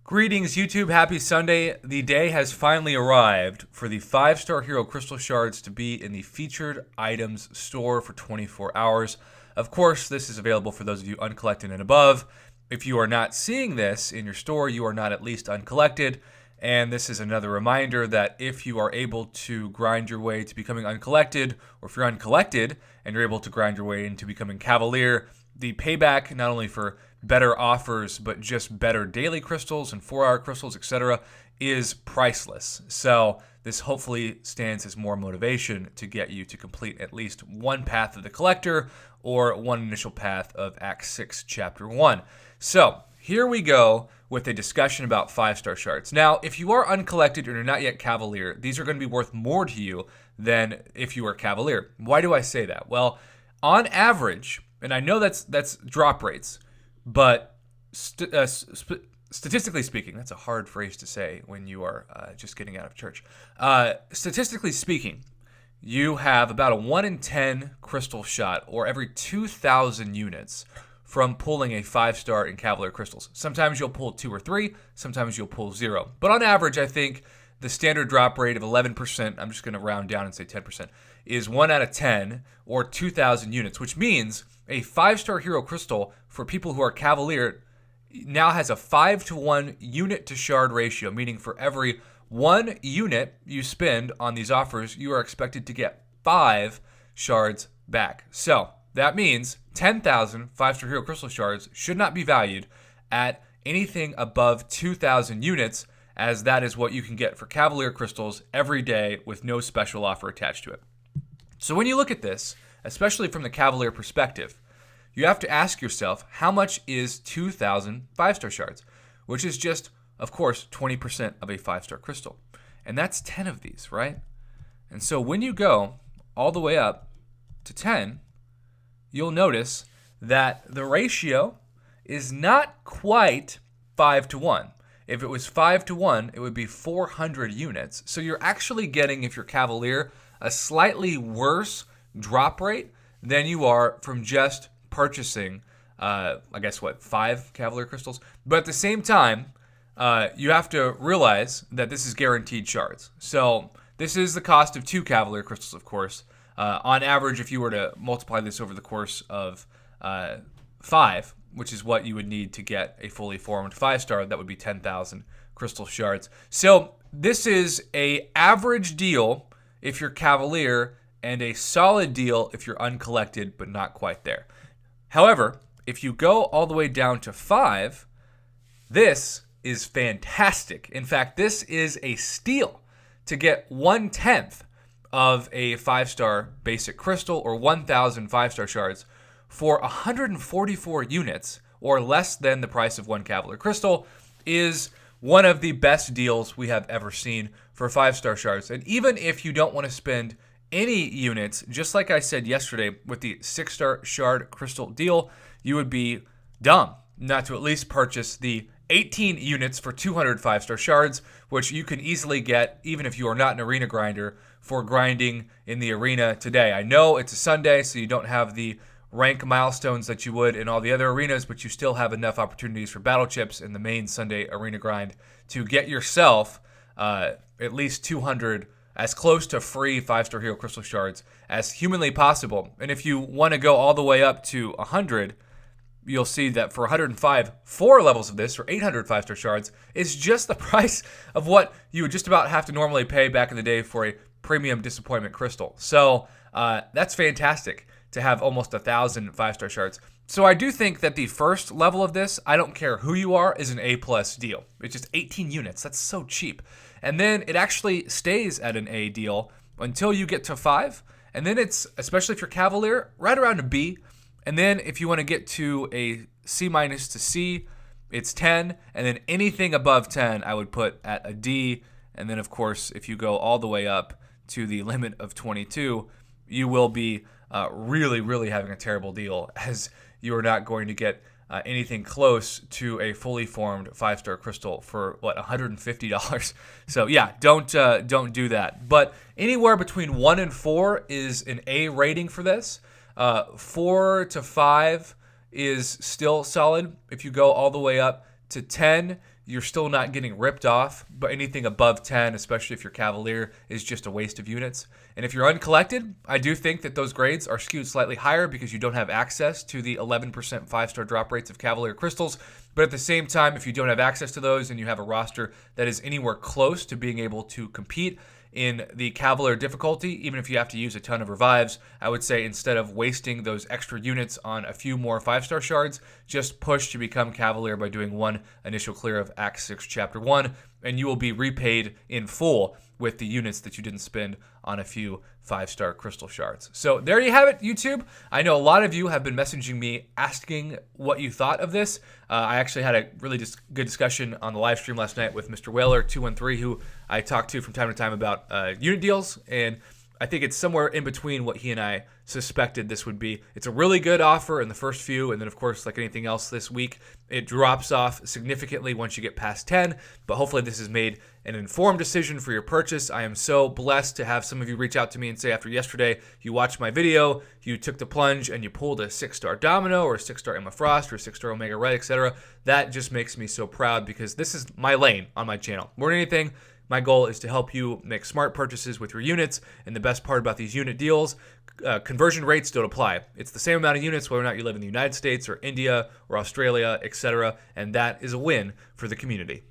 Greetings, YouTube. Happy Sunday. The day has finally arrived for the 5-star hero crystal shards to be in the featured items store for 24 hours. Of course, this is available for those of you uncollected and above. If you are not seeing this in your store, you are not at least uncollected. And this is another reminder that if you are able to grind your way to becoming uncollected, or if you're uncollected and you're able to grind your way into becoming Cavalier, the payback, not only for better offers, but just better daily crystals and 4-hour crystals, etc., is priceless. So this hopefully stands as more motivation to get you to complete at least one path of the collector or one initial path of Act 6, Chapter 1. So here we go with a discussion about 5-star shards. Now, if you are uncollected and you're not yet Cavalier, these are going to be worth more to you than if you are Cavalier. Why do I say that? Well, on average, and I know that's drop rates, but statistically speaking, that's a hard phrase to say when you are just getting out of church. Statistically speaking, you have about a 1 in 10 crystal shot, or every 2,000 units, from pulling a 5-star in Cavalier crystals. Sometimes you'll pull 2 or 3, sometimes you'll pull 0. But on average, I think the standard drop rate of 11%, I'm just going to round down and say 10%, is 1 out of 10, or 2,000 units, which means a 5-star hero crystal for people who are Cavalier now has a 5-to-1 unit to shard ratio, meaning for every 1 unit you spend on these offers, you are expected to get 5 shards back. So that means 10,000 5-star hero crystal shards should not be valued at anything above 2,000 units, as that is what you can get for Cavalier crystals every day with no special offer attached to it. So when you look at this, especially from the Cavalier perspective, you have to ask yourself, how much is 2,000 5-star shards? Which is just, of course, 20% of a 5-star crystal. And that's 10 of these, right? And so when you go all the way up to 10, you'll notice that the ratio is not quite 5-to-1. If it was 5-to-1, it would be 400 units. So you're actually getting, if you're Cavalier, a slightly worse drop rate than you are from just purchasing, 5 Cavalier crystals. But at the same time, you have to realize that this is guaranteed shards. So this is the cost of 2 Cavalier crystals, of course. On average, if you were to multiply this over the course of 5, which is what you would need to get a fully formed 5-star, that would be 10,000 crystal shards. So this is a average deal if you're Cavalier, and a solid deal if you're uncollected, but not quite there. However, if you go all the way down to 5, this is fantastic. In fact, this is a steal to get 1/10 of a 5-star basic crystal, or 1,000 5-star shards, for 144 units, or less than the price of 1 Cavalier crystal, is one of the best deals we have ever seen for 5-star shards. And even if you don't want to spend any units, just like I said yesterday with the 6-star shard crystal deal, you would be dumb not to at least purchase the 18 units for 200 5-star shards, which you can easily get even if you are not an arena grinder for grinding in the arena today. I know it's a Sunday, so you don't have the rank milestones that you would in all the other arenas, but you still have enough opportunities for battle chips in the main Sunday arena grind to get yourself at least 200 as close to free 5-star hero crystal shards as humanly possible. And if you want to go all the way up to 100, you'll see that for 105, 4 levels of this, or 800 5-star shards, is just the price of what you would just about have to normally pay back in the day for a premium disappointment crystal. So that's fantastic to have almost 1,000 5-star shards. So I do think that the first level of this, I don't care who you are, is an A+ deal. It's just 18 units. That's so cheap. And then it actually stays at an A deal until you get to 5. And then it's, especially if you're Cavalier, right around a B. And then if you want to get to a C- to C, it's 10. And then anything above 10, I would put at a D. And then, of course, if you go all the way up to the limit of 22, you will be really, really having a terrible deal, as you are not going to get anything close to a fully formed 5-star crystal for $150. So yeah, don't do that. But anywhere between 1 and 4 is an A rating for this. 4 to 5 is still solid. If you go all the way up to 10, you're still not getting ripped off, but anything above 10, especially if you're Cavalier, is just a waste of units. And if you're uncollected, I do think that those grades are skewed slightly higher because you don't have access to the 11% 5-star drop rates of Cavalier crystals. But at the same time, if you don't have access to those and you have a roster that is anywhere close to being able to compete in the Cavalier difficulty, even if you have to use a ton of revives, I would say instead of wasting those extra units on a few more 5-star shards, just push to become Cavalier by doing one initial clear of Act 6 Chapter 1, and you will be repaid in full with the units that you didn't spend on a few 5-star crystal shards. So there you have it, YouTube. I know a lot of you have been messaging me asking what you thought of this. I actually had a really good discussion on the live stream last night with Mr. Whaler 213, who I talk to from time to time about unit deals, and I think it's somewhere in between what he and I suspected this would be. It's a really good offer in the first few, and then, of course, like anything else this week, it drops off significantly once you get past 10, but hopefully this has made an informed decision for your purchase. I am so blessed to have some of you reach out to me and say, after yesterday, you watched my video, you took the plunge, and you pulled a 6-star Domino, or a 6-star Emma Frost, or a 6-star Omega Red, etc. That just makes me so proud, because this is my lane on my channel. More than anything, my goal is to help you make smart purchases with your units, and the best part about these unit deals, conversion rates don't apply. It's the same amount of units whether or not you live in the United States or India or Australia, etc., and that is a win for the community.